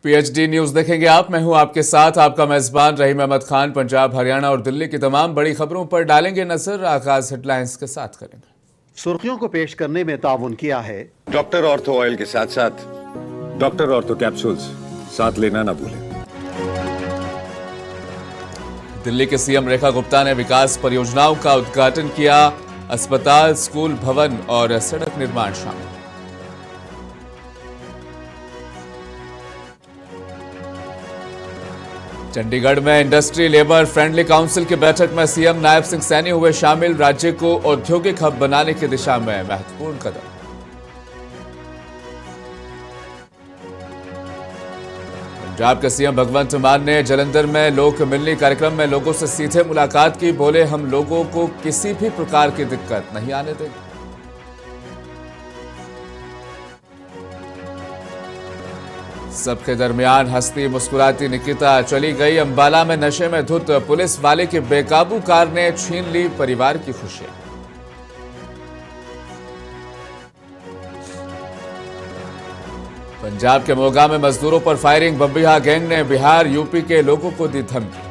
PhD news देखेंगे आप। मैं हूं आपके साथ आपका मेजबान रहीम अहमद खान। पंजाब, हरियाणा और दिल्ली की तमाम बड़ी खबरों पर डालेंगे नजर। आगाज हेडलाइंस के साथ करेंगे। सुर्खियों को पेश करने में ताउन किया है डॉक्टर ऑर्थो ऑयल के साथ साथ डॉक्टर ऑर्थो कैप्सूल्स साथ लेना ना भूलें। दिल्ली के सीएम रेखा गुप्ता ने विकास परियोजनाओं का उद्घाटन किया। अस्पताल, स्कूल, भवन और सड़क निर्माण शामिल। चंडीगढ़ में इंडस्ट्री लेबर फ्रेंडली काउंसिल की बैठक में सीएम नायब सिंह सैनी हुए शामिल। राज्य को औद्योगिक हब बनाने की दिशा में महत्वपूर्ण कदम। पंजाब के सीएम भगवंत मान ने जालंधर में लोक मिलनी कार्यक्रम में लोगों से सीधे मुलाकात की। बोले, हम लोगों को किसी भी प्रकार की दिक्कत नहीं आने देंगे। सबके दरमियान हंसती मुस्कुराती निकिता चली गई। अंबाला में नशे में धुत पुलिस वाले की बेकाबू कार ने छीन ली परिवार की खुशियां। पंजाब के मोगा में मजदूरों पर फायरिंग। बब्बिहा गैंग ने बिहार, यूपी के लोगों को दी धमकी।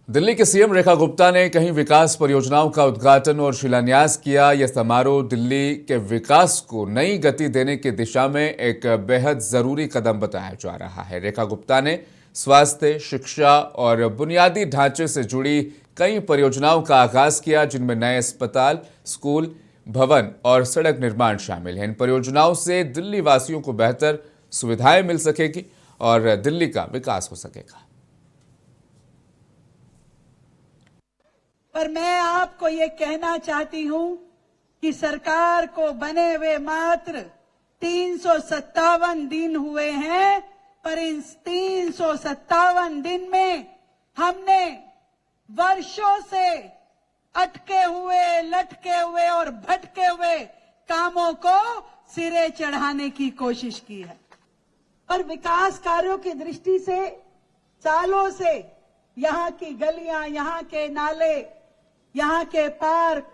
दिल्ली के सीएम रेखा गुप्ता ने कई विकास परियोजनाओं का उद्घाटन और शिलान्यास किया। यह समारोह दिल्ली के विकास को नई गति देने की दिशा में एक बेहद जरूरी कदम बताया जा रहा है। रेखा गुप्ता ने स्वास्थ्य, शिक्षा और बुनियादी ढांचे से जुड़ी कई परियोजनाओं का आगाज किया, जिनमें नए अस्पताल, स्कूल, भवन और सड़क निर्माण शामिल हैं। इन परियोजनाओं से दिल्ली वासियों को बेहतर सुविधाएं मिल सकेगी और दिल्ली का विकास हो सकेगा। पर मैं आपको ये कहना चाहती हूं कि सरकार को बने हुए मात्र 357 दिन हुए हैं, पर इन 357 दिन में हमने वर्षों से अटके हुए, लटके हुए और भटके हुए कामों को सिरे चढ़ाने की कोशिश की है। और विकास कार्यों की दृष्टि से सालों से यहाँ की गलियां, यहाँ के नाले, यहाँ के पार्क,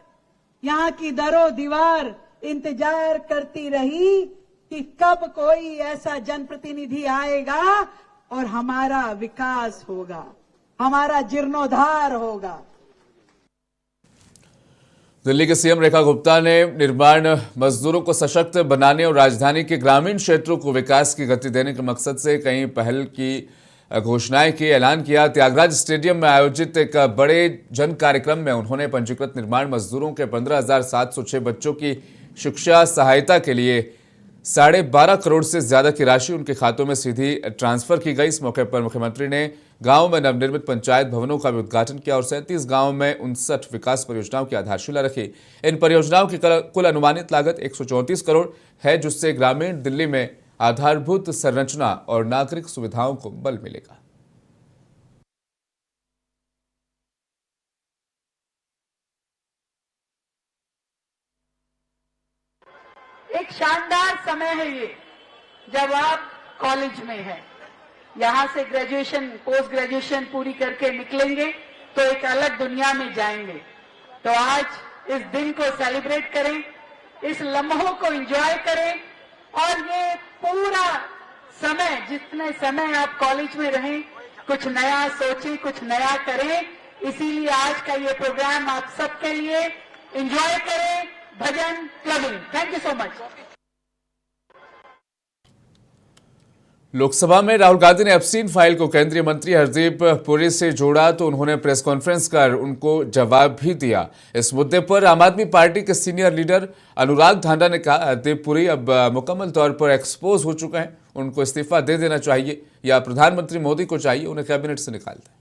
यहाँ की दरो दीवार इंतजार करती रही कि कब कोई ऐसा जनप्रतिनिधि आएगा और हमारा विकास होगा, हमारा जीर्णोद्धार होगा। दिल्ली के सीएम रेखा गुप्ता ने निर्माण मजदूरों को सशक्त बनाने और राजधानी के ग्रामीण क्षेत्रों को विकास की गति देने के मकसद से कई पहल की घोषणाएं की, ऐलान किया। त्यागराज स्टेडियम में आयोजित एक बड़े जन कार्यक्रम में उन्होंने पंजीकृत निर्माण मजदूरों के 15,706 बच्चों की शिक्षा सहायता के लिए 12.5 करोड़ से ज्यादा की राशि उनके खातों में सीधी ट्रांसफर की गई। इस मौके पर मुख्यमंत्री ने गांव में नवनिर्मित पंचायत भवनों का भी उद्घाटन किया और 37 गांवों में 59 विकास परियोजनाओं की आधारशिला रखी। इन परियोजनाओं की कुल अनुमानित लागत 134 करोड़ है, जिससे ग्रामीण दिल्ली में आधारभूत संरचना और नागरिक सुविधाओं को बल मिलेगा। एक शानदार समय है ये, जब आप कॉलेज में हैं। यहां से ग्रेजुएशन, पोस्ट ग्रेजुएशन पूरी करके निकलेंगे तो एक अलग दुनिया में जाएंगे। तो आज इस दिन को सेलिब्रेट करें, इस लम्हों को एंजॉय करें और ये पूरा समय, जितने समय आप कॉलेज में रहें, कुछ नया सोचें, कुछ नया करें। इसीलिए आज का ये प्रोग्राम आप सबके लिए एंजॉय करें। भजन, clubbing. Thank you so much. Lok Sabha में राहुल गांधी ने एप्स्टीन फाइल को केंद्रीय मंत्री हरदीप पुरी से जोड़ा तो उन्होंने प्रेस कॉन्फ्रेंस कर उनको जवाब भी दिया। इस मुद्दे पर आम आदमी पार्टी के सीनियर लीडर अनुराग ठांडा ने कहा, हरदीप पुरी अब मुकम्मल तौर पर एक्सपोज हो चुके हैं, उनको इस्तीफा दे देना चाहिए या प्रधानमंत्री मोदी को चाहिए उन्हें कैबिनेट से निकाल दें।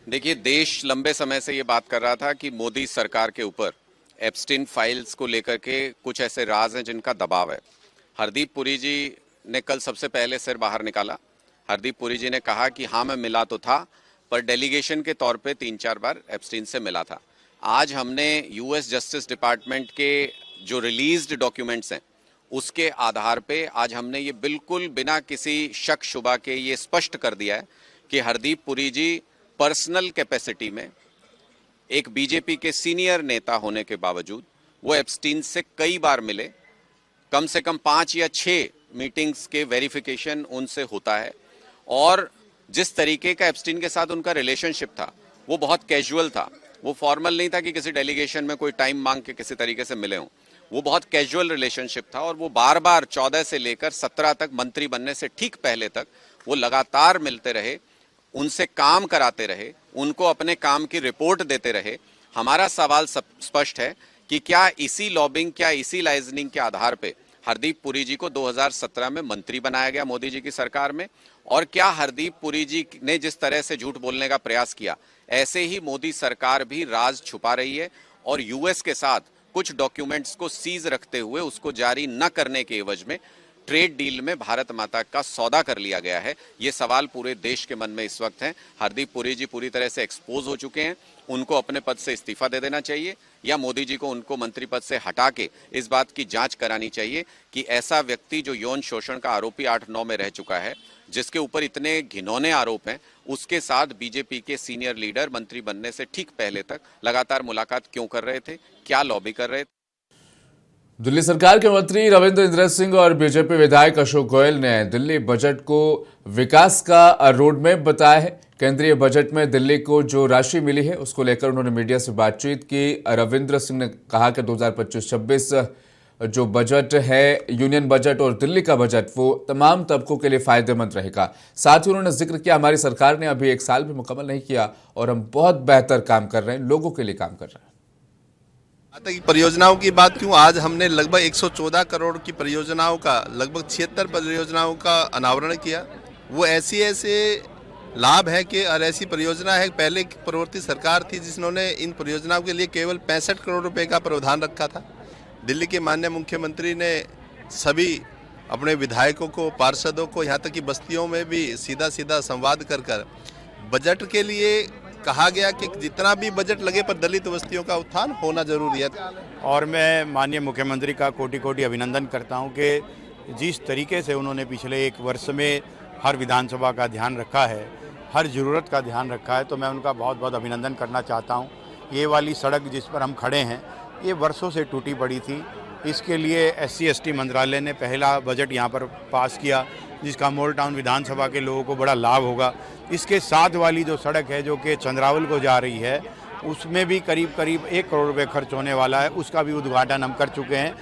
देखिए, देश लंबे समय से ये बात कर रहा था कि मोदी सरकार के ऊपर एप्स्टीन फाइल्स को लेकर के कुछ ऐसे राज हैं जिनका दबाव है। हरदीप पुरी जी ने कल सबसे पहले सिर बाहर निकाला। हरदीप पुरी जी ने कहा कि हाँ, मैं मिला तो था, पर डेलीगेशन के तौर पे 3-4 बार एप्स्टीन से मिला था। आज हमने यूएस जस्टिस डिपार्टमेंट के जो रिलीज्ड डॉक्यूमेंट्स हैं उसके आधार पे आज हमने ये बिल्कुल बिना किसी शक शुबा के ये स्पष्ट कर दिया है कि हरदीप पुरी जी पर्सनल कैपेसिटी में एक बीजेपी के सीनियर नेता होने के बावजूद वो एप्स्टीन से कई बार मिले, कम से कम 5 या 6 मीटिंग्स के वेरिफिकेशन उनसे होता है। और जिस तरीके का एप्स्टीन के साथ उनका रिलेशनशिप था वो बहुत कैजुअल था, वो फॉर्मल नहीं था कि किसी डेलीगेशन में कोई टाइम मांग के किसी तरीके से मिले हों। वो बहुत कैजुअल रिलेशनशिप था और वो बार बार 14 से लेकर 17 तक, मंत्री बनने से ठीक पहले तक वो लगातार मिलते रहे, उनसे काम कराते रहे, उनको अपने काम की रिपोर्ट देते रहे। हमारा सवाल स्पष्ट है कि क्या इसी लॉबिंग, क्या इसी लाइजनिंग के आधार पे हरदीप पुरी जी को 2017 में मंत्री बनाया गया मोदी जी की सरकार में? और क्या हरदीप पुरी जी ने जिस तरह से झूठ बोलने का प्रयास किया, ऐसे ही मोदी सरकार भी राज छुपा रही है और यूएस के साथ कुछ डॉक्यूमेंट्स को सीज रखते हुए उसको जारी न करने के एवज में ट्रेड डील में भारत माता का सौदा कर लिया गया है? ये सवाल पूरे देश के मन में इस वक्त है। हरदीप पुरी जी पूरी तरह से एक्सपोज हो चुके हैं, उनको अपने पद से इस्तीफा दे देना चाहिए या मोदी जी को उनको मंत्री पद से हटा के इस बात की जांच करानी चाहिए कि ऐसा व्यक्ति जो यौन शोषण का आरोपी 8-9 में रह चुका है, जिसके ऊपर इतने घिनौने आरोप हैं, उसके साथ बीजेपी के सीनियर लीडर मंत्री बनने से ठीक पहले तक लगातार मुलाकात क्यों कर रहे थे, क्या लॉबी कर रहे थे? दिल्ली सरकार के मंत्री रविंद्र इंद्र सिंह और बीजेपी विधायक अशोक गोयल ने दिल्ली बजट को विकास का रोडमैप बताया है। केंद्रीय बजट में दिल्ली को जो राशि मिली है उसको लेकर उन्होंने मीडिया से बातचीत की। रविंद्र सिंह ने कहा कि 2025-26 जो बजट है, यूनियन बजट और दिल्ली का बजट, वो तमाम तबकों के लिए फायदेमंद रहेगा। साथ ही उन्होंने जिक्र किया, हमारी सरकार ने अभी 1 साल भी मुकम्मल नहीं किया और हम बहुत बेहतर काम कर रहे हैं, लोगों के लिए काम कर रहे हैं। परियोजनाओं की बात क्यों, आज हमने लगभग 114 करोड़ की परियोजनाओं का, लगभग 76 परियोजनाओं का अनावरण किया। वो ऐसे लाभ है कि, और ऐसी परियोजना है, पहले की पूर्ववर्ती सरकार थी जिन्होंने इन परियोजनाओं के लिए केवल 65 करोड़ रुपए का प्रावधान रखा था। दिल्ली के माननीय मुख्यमंत्री ने सभी अपने विधायकों को, पार्षदों को, यहाँ तक कि बस्तियों में भी सीधा संवाद कर बजट के लिए कहा गया कि जितना भी बजट लगे पर दलित बस्तियों का उत्थान होना जरूरी है। और मैं माननीय मुख्यमंत्री का कोटि अभिनंदन करता हूं कि जिस तरीके से उन्होंने पिछले 1 वर्ष में हर विधानसभा का ध्यान रखा है, हर ज़रूरत का ध्यान रखा है, तो मैं उनका बहुत बहुत अभिनंदन करना चाहता हूं। ये वाली सड़क जिस पर हम खड़े हैं, ये वर्षों से टूटी पड़ी थी। इसके लिए SC/ST मंत्रालय ने पहला बजट यहाँ पर पास किया, जिसका मोल टाउन विधानसभा के लोगों को बड़ा लाभ होगा। इसके साथ वाली जो सड़क है जो कि चंद्रावल को जा रही है, उसमें भी करीब 1 करोड़ रुपए खर्च होने वाला है, उसका भी उद्घाटन हम कर चुके हैं।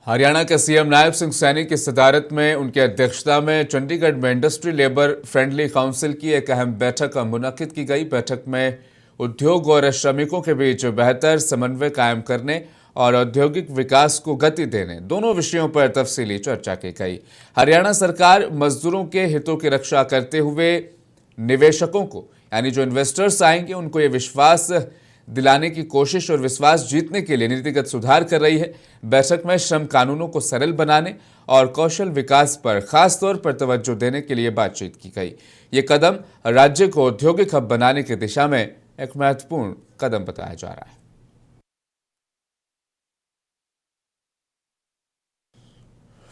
हरियाणा के सीएम नायब सिंह सैनी की सदारत में, उनकी अध्यक्षता में चंडीगढ़ में इंडस्ट्री लेबर फ्रेंडली काउंसिल की एक अहम बैठक मुनक्किद की गई। बैठक में उद्योग और श्रमिकों के बीच बेहतर समन्वय कायम करने और औद्योगिक विकास को गति देने, दोनों विषयों पर तफसीली चर्चा की गई। हरियाणा सरकार मजदूरों के हितों की रक्षा करते हुए निवेशकों को, यानी जो इन्वेस्टर्स आएंगे, उनको ये विश्वास दिलाने की कोशिश और विश्वास जीतने के लिए नीतिगत सुधार कर रही है। बैठक में श्रम कानूनों को सरल बनाने और कौशल विकास पर खास तौर पर तवज्जो देने के लिए बातचीत की गई। ये कदम राज्य को औद्योगिक हब बनाने की दिशा में एक महत्वपूर्ण कदम बताया जा रहा है।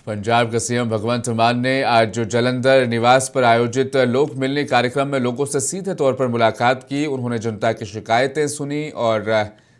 पंजाब के सीएम भगवंत मान ने आज जो जलंधर निवास पर आयोजित लोक मिलनी कार्यक्रम में लोगों से सीधे तौर पर मुलाकात की। उन्होंने जनता की शिकायतें सुनी और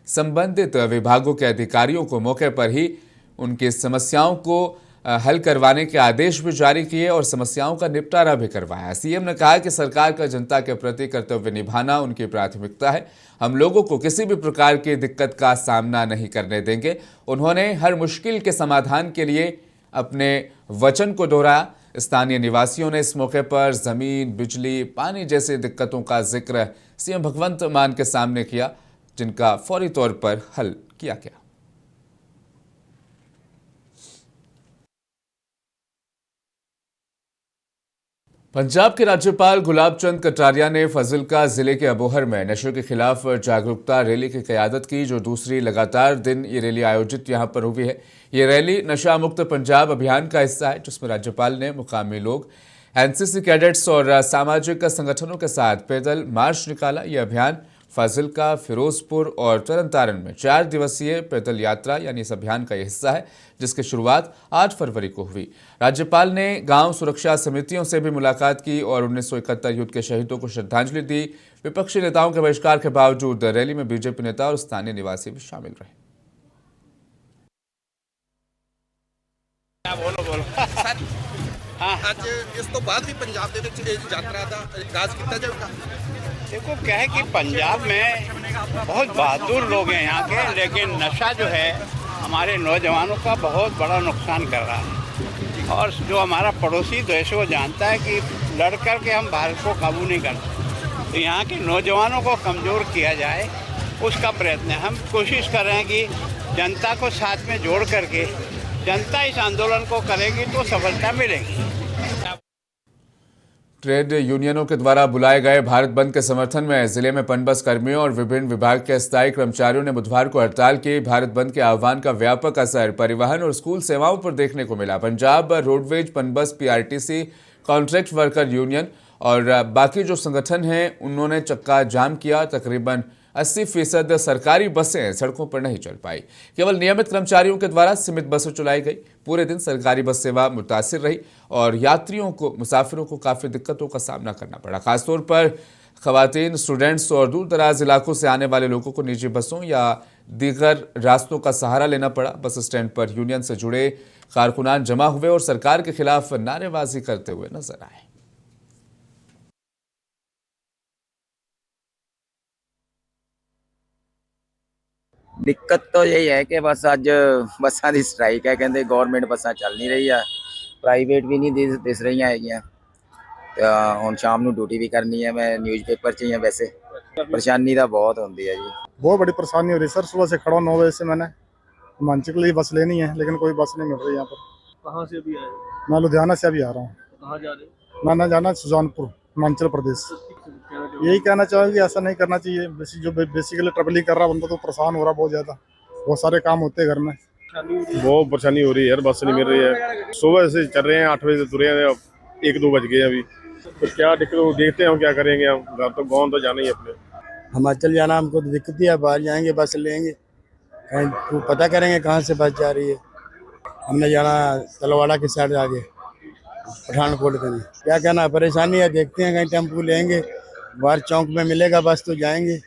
संबंधित विभागों के अधिकारियों को मौके पर ही उनकी समस्याओं को हल करवाने के आदेश भी जारी किए और समस्याओं का निपटारा भी करवाया। सीएम ने कहा कि सरकार का जनता के प्रति कर्तव्य निभाना उनकी प्राथमिकता है। हम लोगों को किसी भी प्रकार की दिक्कत का सामना नहीं करने देंगे। उन्होंने हर मुश्किल के समाधान के लिए अपने वचन को दोहराया। स्थानीय निवासियों ने इस मौके पर जमीन, बिजली, पानी जैसी दिक्कतों का जिक्र सीएम भगवंत मान के सामने किया, जिनका फौरी तौर पर हल किया गया। पंजाब के राज्यपाल गुलाब चंद कटारिया ने फाजिल्का जिले के अबोहर में नशे के खिलाफ जागरूकता रैली की क़यादत की। जो दूसरी लगातार दिन ये रैली आयोजित यहां पर हुई है। ये रैली नशा मुक्त पंजाब अभियान का हिस्सा है, जिसमें राज्यपाल ने मुकामी लोग, एनसीसी कैडेट्स और सामाजिक संगठनों के साथ पैदल मार्च निकाला। ये अभियान फाजिल्का, फिरोजपुर और तरनतारन में 4 दिवसीय पैदल यात्रा यानी इस अभियान का यह हिस्सा है, जिसकी शुरुआत 8 फरवरी को हुई। राज्यपाल ने गांव सुरक्षा समितियों से भी मुलाकात की और 1971 युद्ध के शहीदों को श्रद्धांजलि दी। विपक्षी नेताओं के बहिष्कार के बावजूद रैली में बीजेपी नेता और स्थानीय निवासी भी शामिल रहे। ਅੱਜ ਇਸ ਤੋਂ ਬਾਅਦ ਵੀ ਪੰਜਾਬ ਦੇ ਵਿੱਚ ਇਹ ਯਾਤਰਾ ਦਾ ਆਗਾਜ਼ ਕੀਤਾ ਜਾਊਗਾ। देखो क्या है कि पंजाब में बहुत बहादुर लोग हैं यहाँ के, लेकिन नशा जो है हमारे नौजवानों का बहुत बड़ा नुकसान कर रहा है। और जो हमारा पड़ोसी देश वो जानता है कि लड़ कर के हम भारत को काबू नहीं कर सकते, तो यहाँ के नौजवानों को कमज़ोर किया जाए उसका प्रयत्न है। हम कोशिश कर रहे हैं कि जनता को साथ में जोड़ करके जनता इस आंदोलन को करेगी तो सफलता मिलेगी। ट्रेड यूनियनों के द्वारा बुलाए गए भारत बंद के समर्थन में जिले में पनबस कर्मियों और विभिन्न विभाग के स्थायी कर्मचारियों ने बुधवार को हड़ताल की। भारत बंद के आह्वान का व्यापक असर परिवहन और स्कूल सेवाओं पर देखने को मिला। Punjab roadways, PUNBUS, PRTC, contract worker union और बाकी जो संगठन हैं उन्होंने चक्का जाम किया। तकरीबन 80% सरकारी बसें सड़कों पर नहीं चल पाई। केवल नियमित कर्मचारियों के द्वारा सीमित बसें चलाई गई। पूरे दिन सरकारी बस सेवा मुतासिर रही और मुसाफिरों को काफ़ी दिक्कतों का सामना करना पड़ा। खासतौर पर खवातीन, स्टूडेंट्स और दूर दराज इलाकों से आने वाले लोगों को निजी बसों या दीगर रास्तों का सहारा लेना पड़ा। बस स्टैंड पर यूनियन से जुड़े कारकुनान जमा हुए और सरकार के खिलाफ नारेबाजी करते हुए नजर आए। ਦਿੱਕਤ ਤਾਂ ਇਹ ਹੈ ਕਿ ਬਸ ਅੱਜ ਬੱਸਾਂ ਦੀ ਸਟ੍ਰਾਈਕ ਹੈ। ਕਹਿੰਦੇ ਗਵਰਨਮੈਂਟ ਬੱਸਾਂ ਚੱਲ ਨਹੀਂ ਰਹੀ ਆ, ਪ੍ਰਾਈਵੇਟ ਵੀ ਨਹੀਂ ਦਿਸ ਰਹੀਆਂ ਹੈਗੀਆਂ। ਤਾਂ ਹੁਣ ਸ਼ਾਮ ਨੂੰ ਡਿਊਟੀ ਵੀ ਕਰਨੀ ਹੈ। ਮੈਂ ਨਿਊਜ਼ਪੇਪਰ 'ਚ ਹੀ ਹਾਂ। वैसे परेशानी तो बहुत होती है जी, बहुत बड़ी परेशानी हो रही है सर। सुबह से खड़ा 9 बजे से मैंने हिमाचल के लिए बस लेनी है, लेकिन कोई बस नहीं मिल रही यहाँ पर। कहाँ से अभी आए? मैं लुधियाना से अभी आ रहा हूँ। कहाँ जा रहे हो? मैं जाना सुजानपुर, हिमाचल प्रदेश। यही कहना चाहूँगा कि ऐसा नहीं करना चाहिए। जो बेसिकली ट्रेवलिंग कर रहा बंदा तो परेशान हो रहा बहुत ज़्यादा। बहुत सारे काम होते हैं घर में, बहुत परेशानी हो रही है यार। बस नहीं मिल रही है। सुबह से चल रहे हैं, 8 बजे से तुरे हैं, 1-2 बज गए अभी। तो क्या दिक्कत, देखते हैं हम क्या करेंगे। हम घर तो गाँव तो जाना ही अपने। हिमाचल जाना हमको तो दिक्कत ही है। बाहर जाएंगे बस लेंगे, कहीं पता करेंगे कहाँ से बस जा रही है। हमने जाना तलवाड़ा की साइड आगे, पठानकोट के लिए। क्या कहना, परेशानी है। देखते हैं कहीं टेम्पू लेंगे, बाहर चौक में मिलेगा बस तो जाएंगे।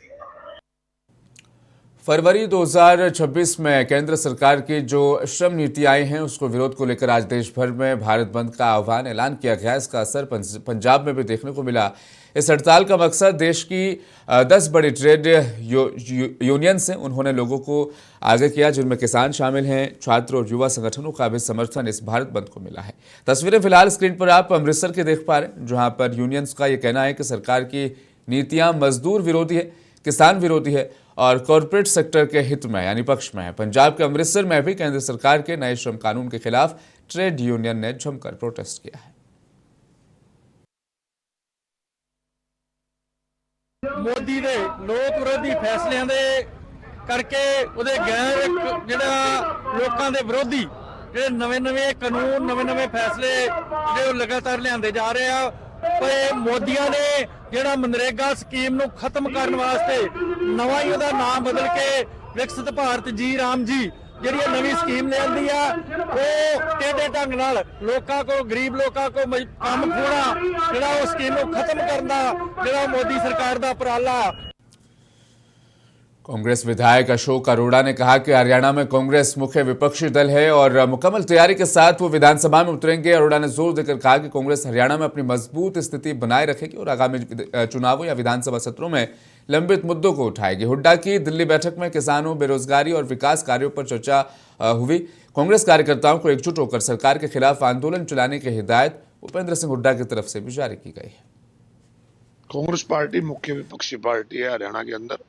फरवरी 2026 में केंद्र सरकार की जो श्रम नीति आई हैं उसको विरोध को लेकर आज देश भर में भारत बंद का आह्वान ऐलान किया गया। इसका असर पंजाब में भी देखने को मिला। इस हड़ताल का मकसद देश की 10 बड़ी ट्रेड यूनियंस हैं, उन्होंने लोगों को आगे किया, जिनमें किसान शामिल हैं। छात्र और युवा संगठनों का भी समर्थन इस भारत बंद को मिला है। तस्वीरें फिलहाल स्क्रीन पर आप अमृतसर की देख पा रहे हैं, जहां पर यूनियंस का यह कहना है कि सरकार की नीतियां मजदूर विरोधी है, किसान विरोधी है और कॉरपोरेट सेक्टर के हित में यानी पक्ष में है। पंजाब के अमृतसर में भी केंद्र सरकार के नए श्रम कानून के खिलाफ ट्रेड यूनियन ने जमकर प्रोटेस्ट किया है। मोदी ਦੇ ਲੋਕ ਵਿਰੋਧੀ ਫੈਸਲਿਆਂ ਦੇ ਕਰਕੇ ਉਹਦੇ ਗੈਰ ਜਿਹੜਾ ਲੋਕਾਂ ਦੇ ਵਿਰੋਧੀ ਜਿਹੜੇ ਨਵੇਂ ਕਾਨੂੰਨ ਨਵੇਂ ਫੈਸਲੇ ਜਿਹੜੇ ਉਹ ਲਗਾਤਾਰ ਲਿਆਂਦੇ ਜਾ ਰਹੇ ਆ। ਪਰ ਮੋਦੀਆਂ ਨੇ ਜਿਹੜਾ ਮਨਰੇਗਾ ਸਕੀਮ ਨੂੰ ਖਤਮ ਕਰਨ ਵਾਸਤੇ ਨਵਾਂ ਹੀ ਉਹਦਾ ਨਾਮ ਬਦਲ ਕੇ ਵਿਕਸਿਤ ਭਾਰਤ ਜੀ ਰਾਮ ਜੀ ਜਿਹੜੀ ਨਵੀਂ ਸਕੀਮ ਲਿਆਂਦੀ ਆ, ਉਹ ਟੇਢੇ ਢੰਗ ਨਾਲ ਲੋਕਾਂ ਕੋ ਗਰੀਬ ਲੋਕਾਂ ਕੋ ਕੰਮ ਖੋਣਾ ਜਿਹੜਾ ਉਹ ਸਕੀਮ ਨੂੰ ਖਤਮ ਕਰਨ ਦਾ ਜਿਹੜਾ ਮੋਦੀ ਸਰਕਾਰ ਦਾ ਉਪਰਾਲਾ। कांग्रेस विधायक अशोक अरोड़ा ने कहा कि हरियाणा में कांग्रेस मुख्य विपक्षी दल है और मुकम्मल तैयारी के साथ वो विधानसभा में उतरेंगे। अरोड़ा ने जोर देकर कहा कि कांग्रेस हरियाणा में अपनी मजबूत स्थिति बनाए रखेगी और आगामी चुनावों या विधानसभा सत्रों में लंबित मुद्दों को उठाएगी। हुड्डा की दिल्ली बैठक में किसानों, बेरोजगारी और विकास कार्यों पर चर्चा हुई। कांग्रेस कार्यकर्ताओं को एकजुट होकर सरकार के खिलाफ आंदोलन चलाने की हिदायत भूपेंद्र सिंह हुड्डा की तरफ से भी जारी की गई है। कांग्रेस पार्टी मुख्य विपक्षी पार्टी है हरियाणा के अंदर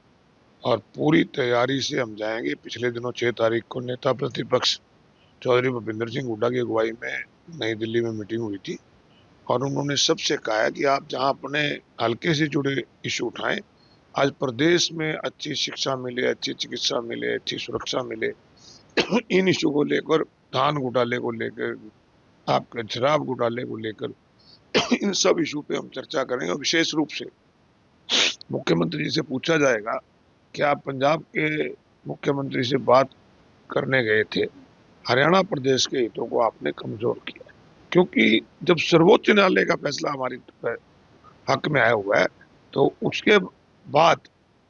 और पूरी तैयारी से हम जाएंगे। पिछले दिनों 6 तारीख को नेता प्रतिपक्ष चौधरी भूपेंद्र सिंह हुड्डा की अगुवाई में नई दिल्ली में मीटिंग हुई थी और उन्होंने सबसे कहा है कि आप जहां अपने हल्के से जुड़े इशू उठाएं। आज प्रदेश में अच्छी शिक्षा मिले, अच्छी चिकित्सा मिले, अच्छी सुरक्षा मिले, इन इशू को लेकर, धान घोटाले को लेकर, आपके शराब घोटाले को लेकर, इन सब इशू पे हम चर्चा करेंगे और विशेष रूप से मुख्यमंत्री जी से पूछा जाएगा कि आप पंजाब के मुख्यमंत्री से बात करने गए थे, हरियाणा प्रदेश के हितों को आपने कमजोर किया। क्योंकि जब सर्वोच्च न्यायालय का फैसला हमारी हक में आया हुआ है तो उसके बाद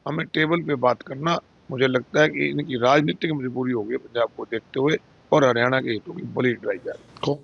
हमें टेबल पे बात करना, मुझे लगता है कि इनकी राजनीतिक मजबूरी होगी पंजाब को देखते हुए, और हरियाणा के हितों की बलि चढ़ाई जा रही है।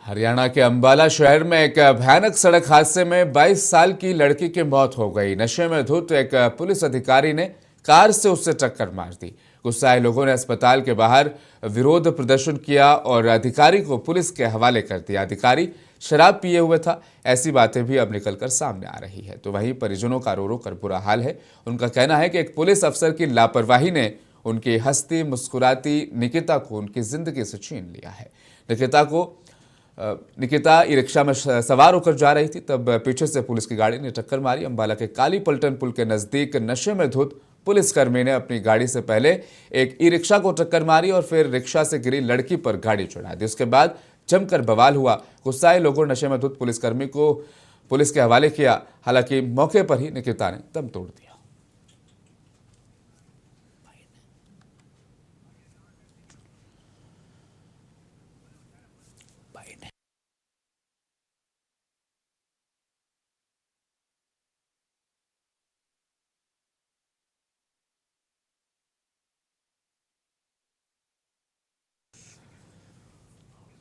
हरियाणा के अंबाला शहर में एक भयानक सड़क हादसे में 22 साल की लड़की की मौत हो गई। नशे में धुत एक पुलिस अधिकारी ने कार से उससे टक्कर मार दी। गुस्साए लोगों ने अस्पताल के बाहर विरोध प्रदर्शन किया और अधिकारी को पुलिस के हवाले कर दिया। अधिकारी शराब पिए हुए था। ऐसी बातें भी अब निकलकर सामने आ रही है। तो वहीं परिजनों का रो रो कर बुरा हाल है। उनका कहना है कि एक पुलिस अफसर की लापरवाही ने उनकी हंसती मुस्कुराती निकिता को उनकी जिंदगी से छीन लिया है। निकिता ई रिक्शा में सवार होकर जा रही थी, तब पीछे से पुलिस की गाड़ी ने टक्कर मारी। अंबाला के काली पलटन पुल के नजदीक नशे में धुत पुलिसकर्मी ने अपनी गाड़ी से पहले एक ई रिक्शा को टक्कर मारी और फिर रिक्शा से गिरी लड़की पर गाड़ी चढ़ा दी। उसके बाद जमकर बवाल हुआ। गुस्साए लोगों ने नशे में धुत पुलिसकर्मी को पुलिस के हवाले किया। हालांकि मौके पर ही निकिता ने दम तोड़ दिया।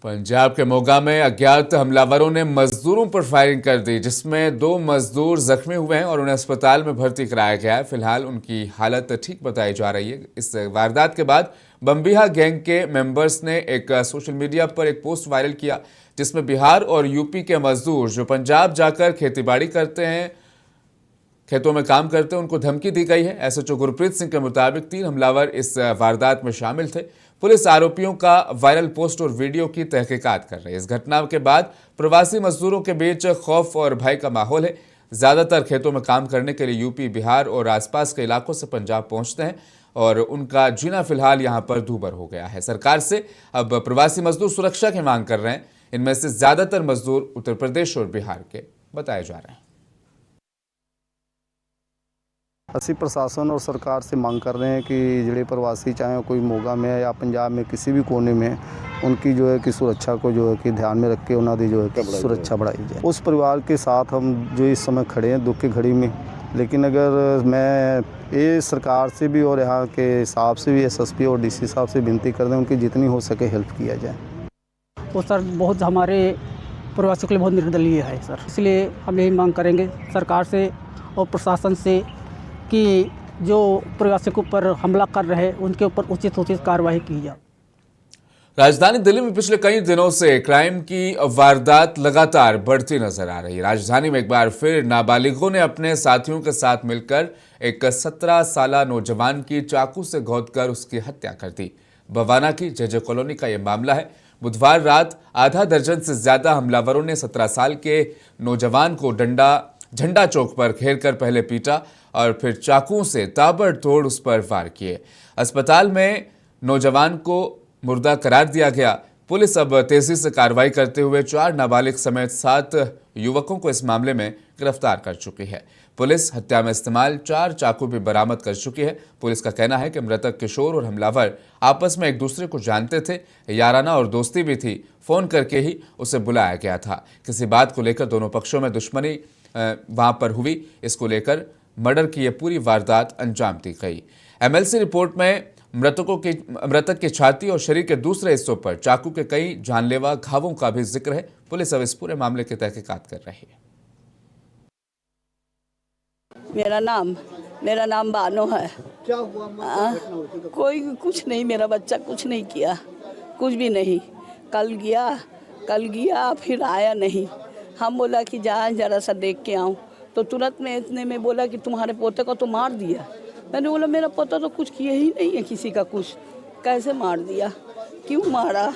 पंजाब के मोगा में अज्ञात हमलावरों ने मजदूरों पर फायरिंग कर दी, जिसमें 2 मजदूर जख्मी हुए हैं और उन्हें अस्पताल में भर्ती कराया गया है। फिलहाल उनकी हालत ठीक बताई जा रही है। इस वारदात के बाद बम्बिहा गैंग के मेंबर्स ने एक सोशल मीडिया पर एक पोस्ट वायरल किया, जिसमें बिहार और यूपी के मजदूर जो पंजाब जाकर खेतीबाड़ी करते हैं, खेतों में काम करते हैं, उनको धमकी दी गई है। एसएचओ गुरप्रीत सिंह के मुताबिक 3 हमलावर इस वारदात में शामिल थे। पुलिस आरोपियों का वायरल पोस्ट और वीडियो की तहकीकात कर रही है। इस घटना के बाद प्रवासी मजदूरों के बीच खौफ और भय का माहौल है। ज्यादातर खेतों में काम करने के लिए यूपी, बिहार और आसपास के इलाकों से पंजाब पहुंचते हैं और उनका जीना फिलहाल यहां पर दूभर हो गया है। सरकार से अब प्रवासी मजदूर सुरक्षा की मांग कर रहे हैं। इनमें से ज्यादातर मजदूर उत्तर प्रदेश और बिहार के बताए जा रहे हैं। ਅਸੀਂ प्रशासन और सरकार से मांग कर रहे हैं कि ਜਿਹੜੇ प्रवासी चाहे कोई मोगा में या पंजाब में किसी भी कोने में, उनकी जो है कि सुरक्षा को जो है कि ध्यान में रख के उन्होंने जो है कि सुरक्षा बढ़ाई जाए। उस परिवार के साथ हम जो इस समय खड़े हैं दुख की घड़ी में, लेकिन अगर मैं ये सरकार से भी और यहाँ के साहब से भी, एसएसपी और डीसी साहब से विनती कर दें उनकी जितनी हो सके हेल्प किया जाए। तो सर बहुत हमारे प्रवासियों के लिए बहुत निर्दलीय है सर, इसलिए हम यही मांग करेंगे सरकार से और प्रशासन से कि जो प्रवासियों के ऊपर हमला कर रहे हैं उनके ऊपर उचित कार्रवाई की जाए। राजधानी दिल्ली में पिछले कई दिनों से क्राइम की वारदात लगातार बढ़ती नजर आ रही है। राजधानी में एक बार फिर नाबालिगों ने अपने साथियों के साथ मिलकर एक 17 साला नौजवान की चाकू से घोंदकर उसकी हत्या कर दी। बवाना की जेजे कॉलोनी का यह मामला है। बुधवार रात आधा दर्जन से ज्यादा हमलावरों ने 17 साल के नौजवान को झंडा चौक पर घेरकर पहले पीटा और फिर चाकुओं से ताबड़तोड़ उस पर वार किए। अस्पताल में नौजवान को मुर्दा करार दिया गया। पुलिस अब तेजी से कार्रवाई करते हुए 4 नाबालिग समेत 7 युवकों को इस मामले में गिरफ्तार कर चुकी है। पुलिस हत्या में इस्तेमाल 4 चाकू भी बरामद कर चुकी है। पुलिस का कहना है कि मृतक किशोर और हमलावर आपस में एक दूसरे को जानते थे, याराना और दोस्ती भी थी। फोन करके ही उसे बुलाया गया था। किसी बात को लेकर दोनों पक्षों में दुश्मनी वहां पर हुई। इसको लेकर मर्डर की यह पूरी वारदात अंजाम दी गई। एमएलसी रिपोर्ट में मृतक की छाती और शरीर के दूसरे हिस्सों पर चाकू के कई जानलेवा घावों का भी जिक्र है। पुलिस अब इस पूरे मामले की तहकीकात कर रही है। मेरा नाम बानो है। क्या हुआ? कोई कुछ नहीं, मेरा बच्चा कुछ नहीं किया, कुछ भी नहीं। कल गया फिर आया नहीं। हम बोला कि जा जरा सा देख के आऊँ, तो तुरंत में इतने में बोला कि तुम्हारे पोते को तो मार दिया। मैंने बोला मेरा पोता तो कुछ किया ही नहीं है किसी का कुछ, कैसे मार दिया, क्यों मारा?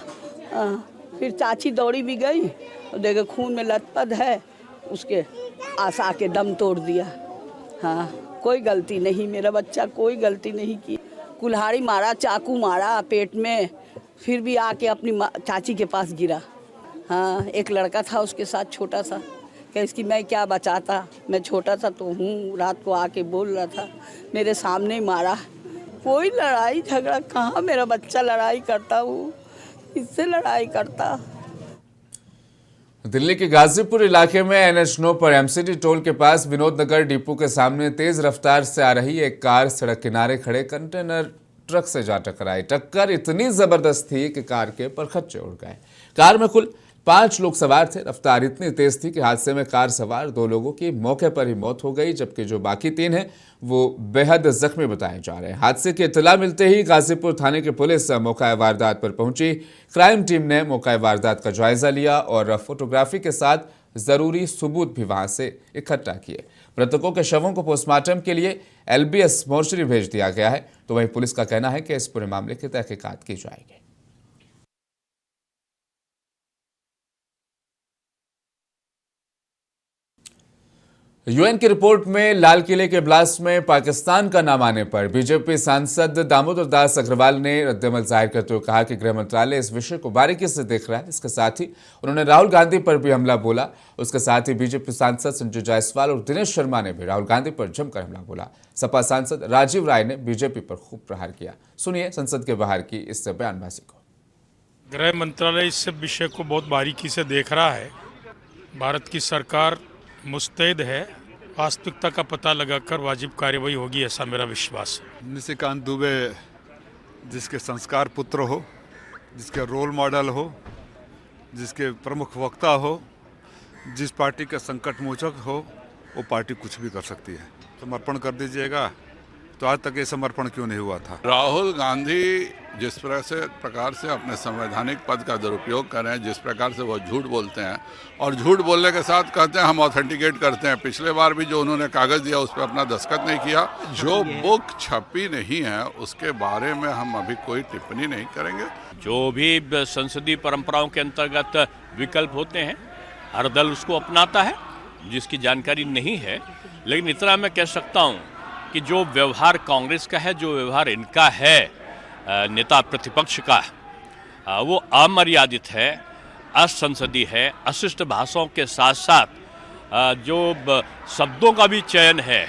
फिर चाची दौड़ी भी गई और देखो खून में लथपथ है, उसके आशा के दम तोड़ दिया। हाँ, कोई गलती नहीं, मेरा बच्चा कोई गलती नहीं की। कुल्हाड़ी मारा, चाकू मारा पेट में, फिर भी आके अपनी चाची के पास गिरा। हाँ, एक लड़का था उसके साथ छोटा सा, कि इसकी मैं क्या बचाता, मैं छोटा सा तो हूँ, रात को आके बोल रहा था, मेरे सामने ही मारा। कोई लड़ाई झगड़ा कहाँ, मेरा बच्चा लड़ाई करता, वो इससे लड़ाई करता। दिल्ली के गाजीपुर इलाके में NH9 पर MCD टोल के पास विनोद नगर डिपो के सामने तेज रफ्तार से आ रही एक कार सड़क किनारे खड़े कंटेनर ट्रक से जा टकराई। टक्कर इतनी जबरदस्त थी कि कार के परखच्चे उड़ गए। कार में कुल 5 लोग सवार थे। रफ्तार इतनी तेज थी कि हादसे में कार सवार 2 लोगों की मौके पर ही मौत हो गई, जबकि जो बाकी 3 हैं वो बेहद जख्मी बताए जा रहे हैं। हादसे की इत्तला मिलते ही गाजीपुर थाने की पुलिस मौका वारदात पर पहुंची। क्राइम टीम ने मौका वारदात का जायजा लिया और फोटोग्राफी के साथ जरूरी सबूत भी वहां से इकट्ठा किए। मृतकों के शवों को पोस्टमार्टम के लिए LBS मोर्चरी भेज दिया गया है। तो वहीं पुलिस का कहना है कि इस पूरे मामले की तहकीकात की जाएगी। UN की रिपोर्ट में लाल किले के ब्लास्ट में पाकिस्तान का नाम आने पर बीजेपी सांसद दामोदर दास अग्रवाल ने रद्दमल जाहिर करते हुए कहा कि गृह मंत्रालय इस विषय को बारीकी से देख रहा है। इसके साथ ही उन्होंने राहुल गांधी पर भी हमला बोला। उसके साथ ही बीजेपी सांसद संजय जायसवाल और दिनेश शर्मा ने भी राहुल गांधी पर जमकर हमला बोला। सपा सांसद राजीव राय ने बीजेपी पर खूब प्रहार किया। सुनिए संसद के बाहर की इस बयानबाजी को। गृह मंत्रालय इस विषय को बहुत बारीकी से देख रहा है। भारत की सरकार मुस्तैद है, वास्तविकता का पता लगाकर वाजिब कार्रवाई होगी, ऐसा मेरा विश्वास है। निशिकांत दुबे जिसके संस्कार पुत्र हो, जिसके रोल मॉडल हो, जिसके प्रमुख वक्ता हो, जिस पार्टी का संकट मोचक हो, वो पार्टी कुछ भी कर सकती है। समर्पण कर दीजिएगा। तो आज तक ये समर्पण क्यों नहीं हुआ था? राहुल गांधी जिस प्रकार से अपने संवैधानिक पद का दुरुपयोग कर रहे हैं, जिस प्रकार से वो झूठ बोलते हैं और झूठ बोलने के साथ कहते हैं हम ऑथेंटिकेट करते हैं। पिछले बार भी जो उन्होंने कागज दिया उस पर अपना दस्तखत नहीं किया। जो बुक छपी नहीं है उसके बारे में हम अभी कोई टिप्पणी नहीं करेंगे। जो भी संसदीय परंपराओं के अंतर्गत विकल्प होते हैं हर दल उसको अपनाता है, जिसकी जानकारी नहीं है। लेकिन इतना मैं कह सकता हूँ कि जो व्यवहार कांग्रेस का है, जो व्यवहार इनका है नेता प्रतिपक्ष का, वो अमर्यादित है, असंसदीय है। अशिष्ट भाषाओं के साथ साथ जो शब्दों का भी चयन है,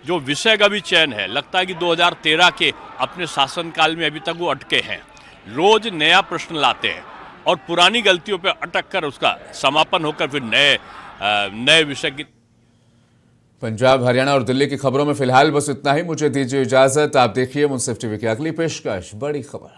जो विषय का भी चयन है, लगता है कि 2013 के अपने शासनकाल में अभी तक वो अटके हैं। रोज नया प्रश्न लाते हैं और पुरानी गलतियों पे अटक कर उसका समापन होकर फिर नए विषय की। पंजाब, हरियाणा और दिल्ली की खबरों में फिलहाल बस इतना ही। मुझे दीजिए इजाजत। आप देखिए मुंसिफ टीवी की अगली पेशकश, बड़ी खबर।